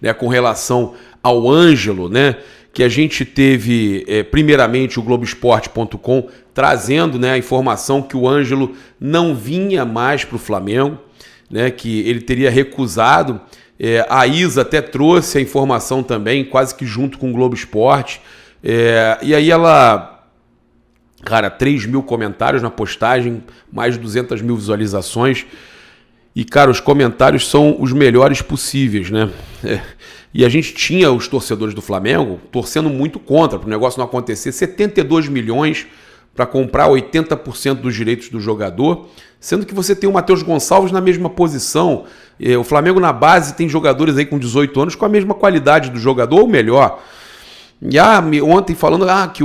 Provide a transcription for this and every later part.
né, com relação ao Ângelo, né, que a gente teve, primeiramente, o Globoesporte.com trazendo, né, a informação que o Ângelo não vinha mais para o Flamengo, né, que ele teria recusado. A Isa até trouxe a informação também, quase que junto com o Globo Esporte. E aí ela, cara, 3 mil comentários na postagem, mais de 200 mil visualizações. E, cara, os comentários são os melhores possíveis, né? E a gente tinha os torcedores do Flamengo torcendo muito contra, para o negócio não acontecer. 72 milhões para comprar 80% dos direitos do jogador, sendo que você tem o Matheus Gonçalves na mesma posição. O Flamengo na base tem jogadores aí com 18 anos com a mesma qualidade do jogador, ou melhor. E ontem falando que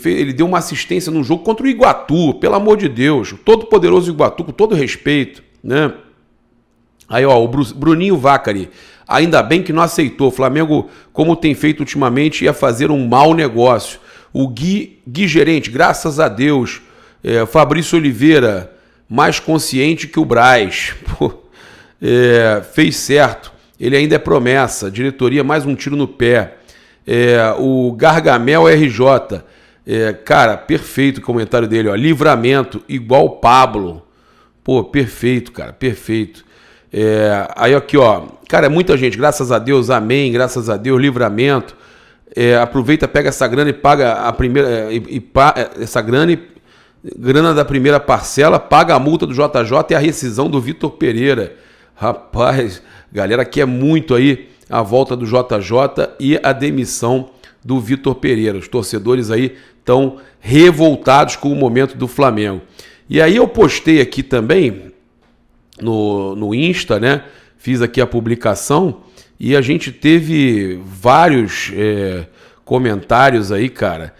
ele deu uma assistência num jogo contra o Iguatu, pelo amor de Deus, o todo poderoso Iguatu, com todo respeito, né? Aí, ó, o Bruninho Vacari, ainda bem que não aceitou. O Flamengo, como tem feito ultimamente, ia fazer um mau negócio. O Gui Gerente, graças a Deus. Fabrício Oliveira, mais consciente que o Braz. Fez certo. Ele ainda é promessa. Diretoria, mais um tiro no pé. O Gargamel RJ. Cara, perfeito o comentário dele. Ó. Livramento, igual o Pablo. Pô, perfeito, cara, perfeito. Aí aqui, ó, cara, muita gente, graças a Deus, amém, graças a Deus, livramento. Aproveita, pega essa grana e paga a primeira, essa grana da primeira parcela, paga a multa do JJ e a rescisão do Vitor Pereira. Rapaz, galera, quer muito aí a volta do JJ e a demissão do Vitor Pereira. Os torcedores aí estão revoltados com o momento do Flamengo. E aí eu postei aqui também no Insta, né? Fiz aqui a publicação e a gente teve vários comentários aí, cara,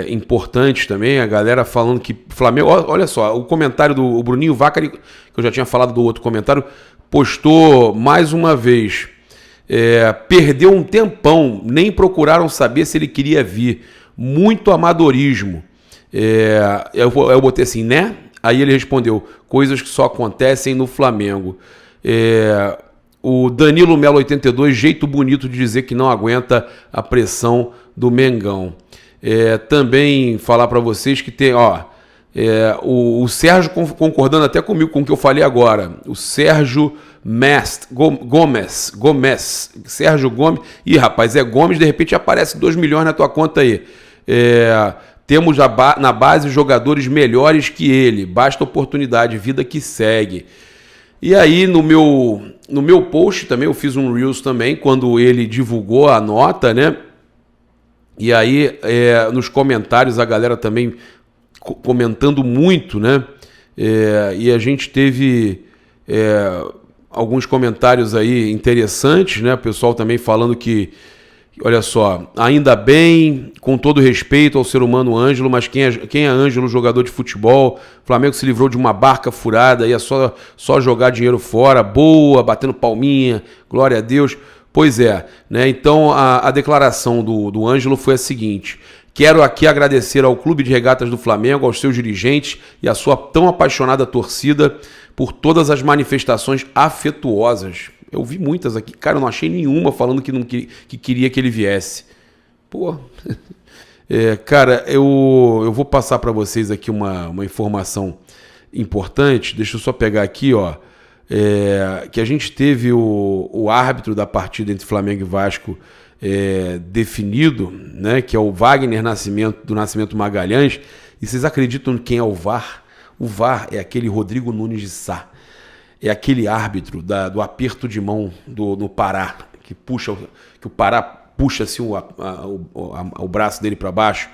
importantes também. A galera falando que Flamengo... Olha só, o comentário do Bruninho Vacari, que eu já tinha falado do outro comentário, postou mais uma vez. Perdeu um tempão, nem procuraram saber se ele queria vir. Muito amadorismo. Eu botei assim, né? Aí ele respondeu, coisas que só acontecem no Flamengo. O Danilo Melo 82, jeito bonito de dizer que não aguenta a pressão do Mengão. Também falar para vocês que tem, ó, o Sérgio concordando até comigo com o que eu falei agora. O Sérgio Gomes. Sérgio Gomes. Ih, rapaz, é Gomes, de repente aparece 2 milhões na tua conta aí. Temos na base jogadores melhores que ele. Basta oportunidade, vida que segue. E aí, no meu post também, eu fiz um Reels também, quando ele divulgou a nota, né? E aí, nos comentários, a galera também comentando muito, né? E a gente teve alguns comentários aí interessantes, né? O pessoal também falando que, olha só, ainda bem, com todo respeito ao ser humano Ângelo, mas quem é Ângelo, jogador de futebol? O Flamengo se livrou de uma barca furada, ia só jogar dinheiro fora, boa, batendo palminha, glória a Deus. Pois é, né? Então a declaração do Ângelo foi a seguinte: quero aqui agradecer ao Clube de Regatas do Flamengo, aos seus dirigentes e à sua tão apaixonada torcida por todas as manifestações afetuosas. Eu vi muitas aqui, cara, eu não achei nenhuma falando que queria que ele viesse. Pô, cara, eu vou passar para vocês aqui uma informação importante. Deixa eu só pegar aqui, ó, que a gente teve o árbitro da partida entre Flamengo e Vasco definido, né, que é o Wagner do Nascimento Magalhães. E vocês acreditam quem é o VAR? O VAR é aquele Rodrigo Nunes de Sá. É aquele árbitro do aperto de mão no Pará, que o Pará puxa assim, o braço dele para baixo,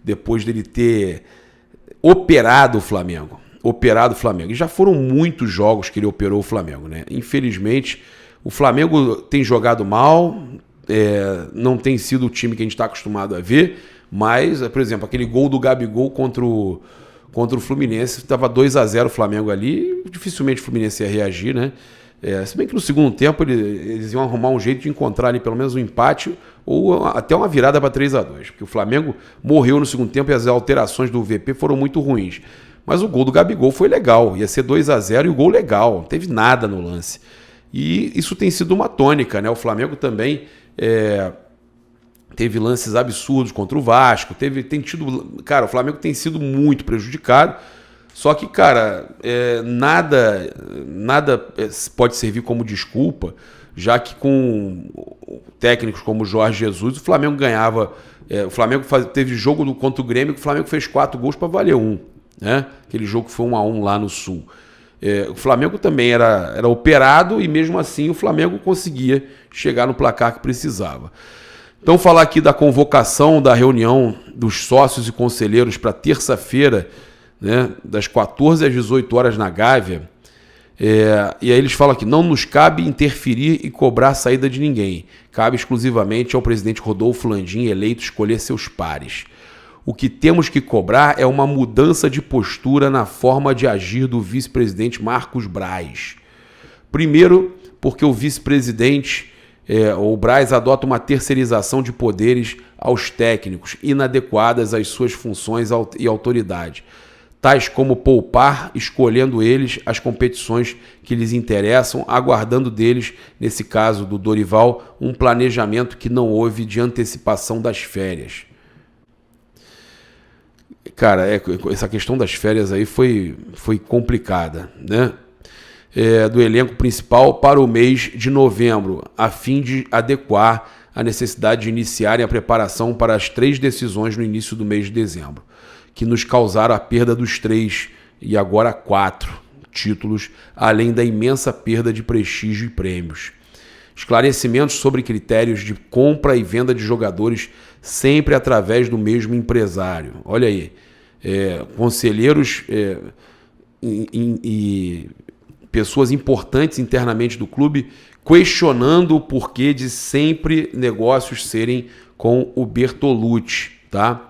depois dele ter operado o Flamengo. E já foram muitos jogos que ele operou o Flamengo, né? Infelizmente, o Flamengo tem jogado mal, não tem sido o time que a gente está acostumado a ver, mas, por exemplo, aquele gol do Gabigol contra o Fluminense, estava 2-0 o Flamengo ali, dificilmente o Fluminense ia reagir, né? Se bem que no segundo tempo eles iam arrumar um jeito de encontrar ali pelo menos um empate ou até uma virada para 3-2, porque o Flamengo morreu no segundo tempo e as alterações do VP foram muito ruins. Mas o gol do Gabigol foi legal, ia ser 2-0 e o gol legal, não teve nada no lance. E isso tem sido uma tônica, né? O Flamengo também teve lances absurdos contra o Vasco, cara, o Flamengo tem sido muito prejudicado. Só que, cara, nada pode servir como desculpa, já que com técnicos como o Jorge Jesus, o Flamengo ganhava. O Flamengo teve jogo contra o Grêmio que o Flamengo fez 4 gols para valer 1. Né? Aquele jogo que foi 1-1 lá no Sul. O Flamengo também era operado e mesmo assim o Flamengo conseguia chegar no placar que precisava. Então, falar aqui da convocação da reunião dos sócios e conselheiros para terça-feira, né, das 14 às 18 horas na Gávea. E aí eles falam que não nos cabe interferir e cobrar a saída de ninguém. Cabe exclusivamente ao presidente Rodolfo Landim, eleito, escolher seus pares. O que temos que cobrar é uma mudança de postura na forma de agir do vice-presidente Marcos Braz. Primeiro, porque o vice-presidente, o Braz, adota uma terceirização de poderes aos técnicos, inadequadas às suas funções e autoridade, tais como poupar, escolhendo eles as competições que lhes interessam, aguardando deles, nesse caso do Dorival, um planejamento que não houve de antecipação das férias. Cara, essa questão das férias aí foi complicada, né? Do elenco principal para o mês de novembro, a fim de adequar a necessidade de iniciarem a preparação para as 3 decisões no início do mês de dezembro, que nos causaram a perda dos 3 e agora 4 títulos, além da imensa perda de prestígio e prêmios. Esclarecimentos sobre critérios de compra e venda de jogadores sempre através do mesmo empresário. Olha aí, conselheiros e pessoas importantes internamente do clube questionando o porquê de sempre negócios serem com o Bertolucci, tá?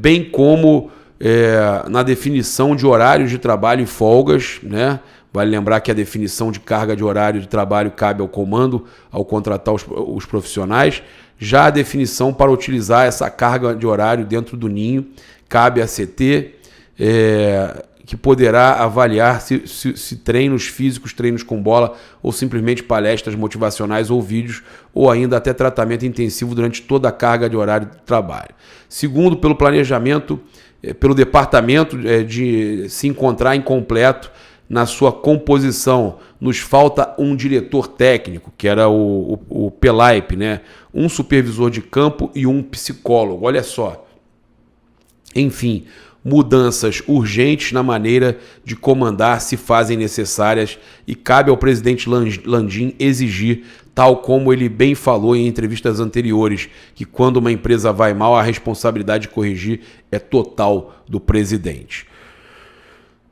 Bem como na definição de horários de trabalho e folgas, né? Vale lembrar que a definição de carga de horário de trabalho cabe ao comando ao contratar os profissionais. Já a definição para utilizar essa carga de horário dentro do ninho cabe à CT, que poderá avaliar se treinos físicos, treinos com bola ou simplesmente palestras motivacionais ou vídeos, ou ainda até tratamento intensivo durante toda a carga de horário de trabalho. Segundo, pelo planejamento, pelo departamento de se encontrar incompleto na sua composição. Nos falta um diretor técnico, que era o Pelaipe, né? Um supervisor de campo e um psicólogo. Olha só. Enfim, mudanças urgentes na maneira de comandar se fazem necessárias e cabe ao presidente Landim exigir, tal como ele bem falou em entrevistas anteriores, que quando uma empresa vai mal, a responsabilidade de corrigir é total do presidente.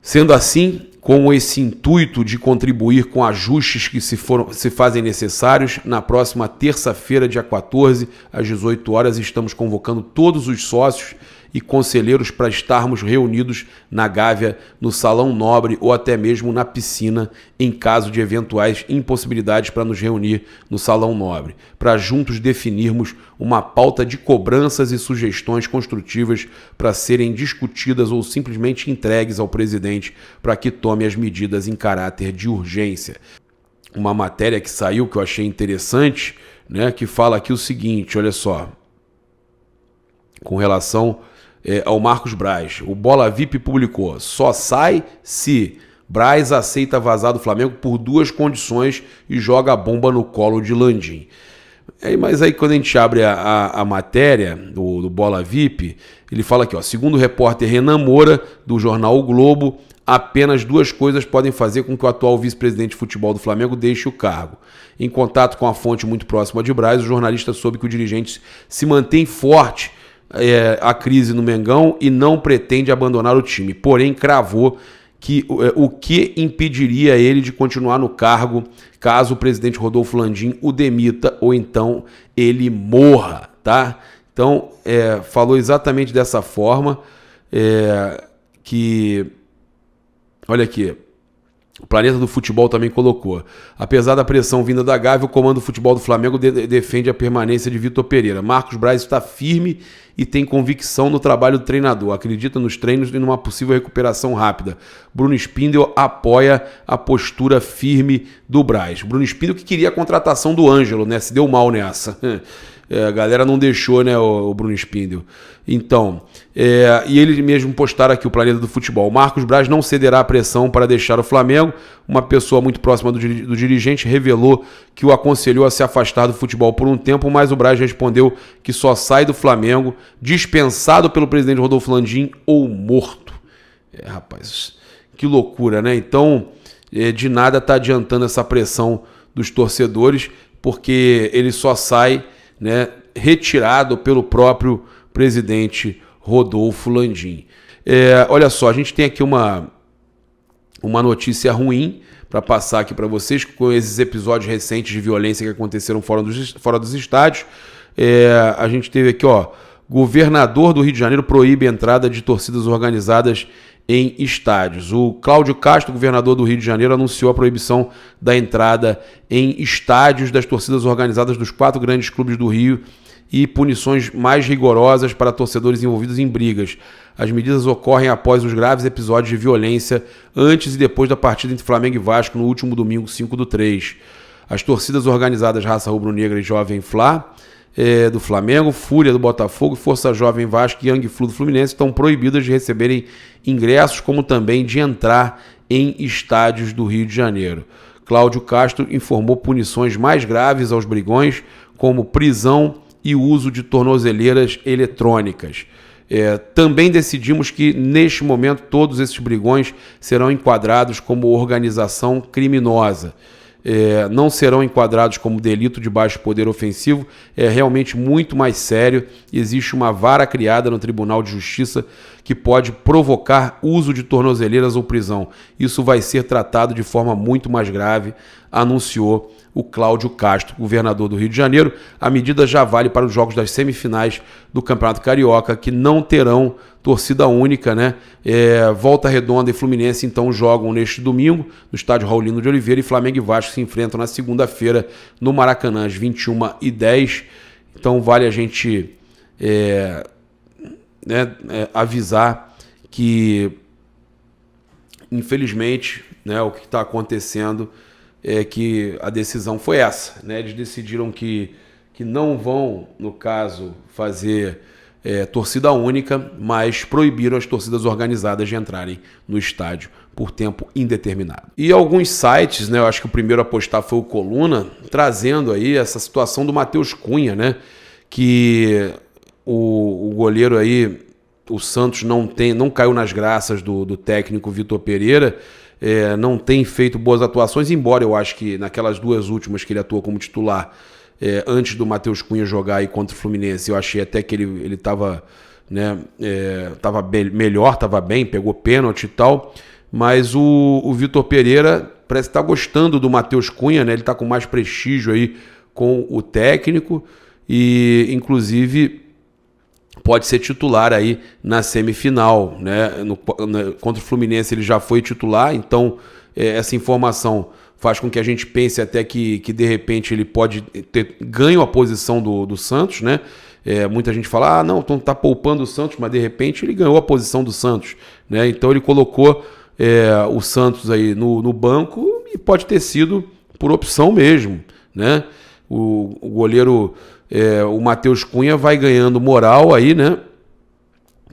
Sendo assim, com esse intuito de contribuir com ajustes que se fazem necessários, na próxima terça-feira, dia 14, às 18 horas, estamos convocando todos os sócios e conselheiros para estarmos reunidos na Gávea, no Salão Nobre ou até mesmo na piscina, em caso de eventuais impossibilidades para nos reunir no Salão Nobre, para juntos definirmos uma pauta de cobranças e sugestões construtivas para serem discutidas ou simplesmente entregues ao presidente para que tome as medidas em caráter de urgência. Uma matéria que saiu que eu achei interessante, né, que fala aqui o seguinte, olha só, com relação ao Marcos Braz. O Bola VIP publicou: só sai se Braz aceita vazar do Flamengo por 2 condições e joga a bomba no colo de Landim. Mas aí quando a gente abre a matéria do Bola VIP, ele fala aqui, ó, segundo o repórter Renan Moura, do jornal O Globo, apenas 2 coisas podem fazer com que o atual vice-presidente de futebol do Flamengo deixe o cargo. Em contato com a fonte muito próxima de Braz, o jornalista soube que o dirigente se mantém forte a crise no Mengão e não pretende abandonar o time. Porém, cravou que o que impediria ele de continuar no cargo caso o presidente Rodolfo Landim o demita ou então ele morra, tá? Então, falou exatamente dessa forma, que, olha aqui, O Planeta do Futebol também colocou. Apesar da pressão vinda da Gávea, o comando do futebol do Flamengo defende a permanência de Vitor Pereira. Marcos Braz está firme e tem convicção no trabalho do treinador. Acredita nos treinos e numa possível recuperação rápida. Bruno Spindel apoia a postura firme do Braz. Bruno Spindel que queria a contratação do Ângelo, né? Se deu mal nessa. A galera não deixou, né, o Bruno Spindel. Então, e ele mesmo postaram aqui o Planeta do Futebol. Marcos Braz não cederá à pressão para deixar o Flamengo. Uma pessoa muito próxima do dirigente revelou que o aconselhou a se afastar do futebol por um tempo, mas o Braz respondeu que só sai do Flamengo dispensado pelo presidente Rodolfo Landim ou morto. Rapaz, que loucura, né? Então, de nada está adiantando essa pressão dos torcedores, porque ele só sai, né, retirado pelo próprio presidente Rodolfo Landim. Olha só, a gente tem aqui uma notícia ruim para passar aqui para vocês, com esses episódios recentes de violência que aconteceram fora dos estádios. A gente teve aqui, ó, governador do Rio de Janeiro proíbe a entrada de torcidas organizadas em estádios. O Cláudio Castro, governador do Rio de Janeiro, anunciou a proibição da entrada em estádios das torcidas organizadas dos 4 grandes clubes do Rio e punições mais rigorosas para torcedores envolvidos em brigas. As medidas ocorrem após os graves episódios de violência antes e depois da partida entre Flamengo e Vasco no último domingo, 5/3. As torcidas organizadas Raça Rubro-Negra e Jovem Flá do Flamengo, Fúria do Botafogo, Força Jovem Vasco e Yang Flu do Fluminense estão proibidas de receberem ingressos, como também de entrar em estádios do Rio de Janeiro. Cláudio Castro informou punições mais graves aos brigões, como prisão e uso de tornozeleiras eletrônicas. Também decidimos que, neste momento, todos esses brigões serão enquadrados como organização criminosa. Não serão enquadrados como delito de baixo poder ofensivo. É realmente muito mais sério. Existe uma vara criada no Tribunal de Justiça que pode provocar uso de tornozeleiras ou prisão. Isso vai ser tratado de forma muito mais grave, anunciou o Cláudio Castro, governador do Rio de Janeiro. A medida já vale para os jogos das semifinais do Campeonato Carioca, que não terão torcida única, né? Volta Redonda e Fluminense, então, jogam neste domingo, no estádio Raulino de Oliveira, e Flamengo e Vasco se enfrentam na segunda-feira, no Maracanã, às 21h10. Então, vale a gente avisar que, infelizmente, né, o que está acontecendo é que a decisão foi essa, né? Eles decidiram que não vão, no caso, fazer torcida única, mas proibiram as torcidas organizadas de entrarem no estádio por tempo indeterminado. E alguns sites, né, eu acho que o primeiro a postar foi o Coluna, trazendo aí essa situação do Matheus Cunha, né, que o goleiro aí, o Santos não caiu nas graças do técnico Vitor Pereira, não tem feito boas atuações, embora eu acho que naquelas 2 últimas que ele atuou como titular, antes do Matheus Cunha jogar aí contra o Fluminense, eu achei até que ele estava, né, melhor, estava bem, pegou pênalti e tal, mas o Vitor Pereira parece estar gostando do Matheus Cunha, né? Ele está com mais prestígio aí com o técnico e, inclusive, pode ser titular aí na semifinal, né? Contra o Fluminense ele já foi titular, então essa informação faz com que a gente pense até que de repente ele pode ter ganho a posição do Santos, né? Muita gente fala, não, então tá poupando o Santos, mas de repente ele ganhou a posição do Santos, né? Então ele colocou o Santos aí no banco e pode ter sido por opção mesmo, né? O goleiro, o Matheus Cunha vai ganhando moral aí, né?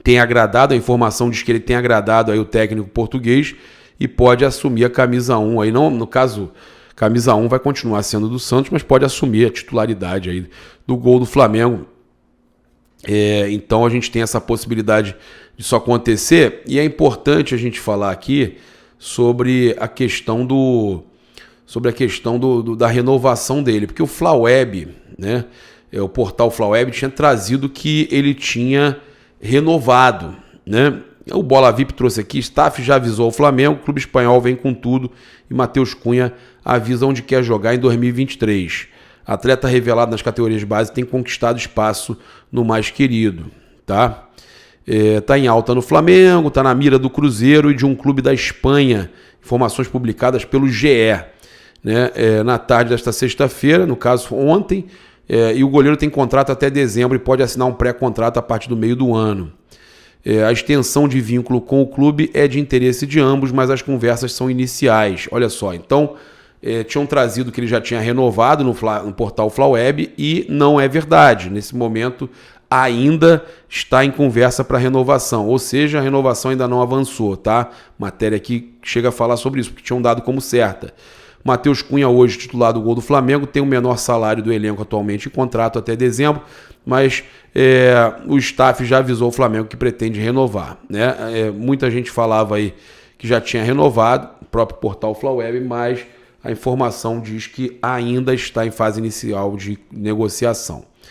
Tem agradado, a informação diz que ele tem agradado aí o técnico português e pode assumir a camisa 1 aí, não, no caso, camisa 1 vai continuar sendo do Santos, mas pode assumir a titularidade aí do gol do Flamengo. Então a gente tem essa possibilidade disso acontecer, e é importante a gente falar aqui sobre a questão da renovação dele, porque o Flaweb, né, o portal Flaweb tinha trazido que ele tinha renovado, né? O Bola VIP trouxe aqui, staff já avisou o Flamengo, o clube espanhol vem com tudo e Matheus Cunha avisa onde quer jogar em 2023. Atleta revelado nas categorias de base tem conquistado espaço no mais querido, tá? Tá em alta no Flamengo, tá na mira do Cruzeiro e de um clube da Espanha informações publicadas pelo GE, né, na tarde desta sexta-feira, no caso ontem, e o goleiro tem contrato até dezembro e pode assinar um pré-contrato a partir do meio do ano. A extensão de vínculo com o clube é de interesse de ambos, mas as conversas são iniciais. Olha só, então tinham trazido que ele já tinha renovado no portal FlaWeb e não é verdade. Nesse momento ainda está em conversa para renovação, ou seja, a renovação ainda não avançou, tá? Matéria aqui chega a falar sobre isso, porque tinham dado como certa. Matheus Cunha, hoje titular do gol do Flamengo, tem o menor salário do elenco atualmente em contrato até dezembro, mas o staff já avisou o Flamengo que pretende renovar, né? Muita gente falava aí que já tinha renovado, o próprio portal FlaWeb, mas a informação diz que ainda está em fase inicial de negociação.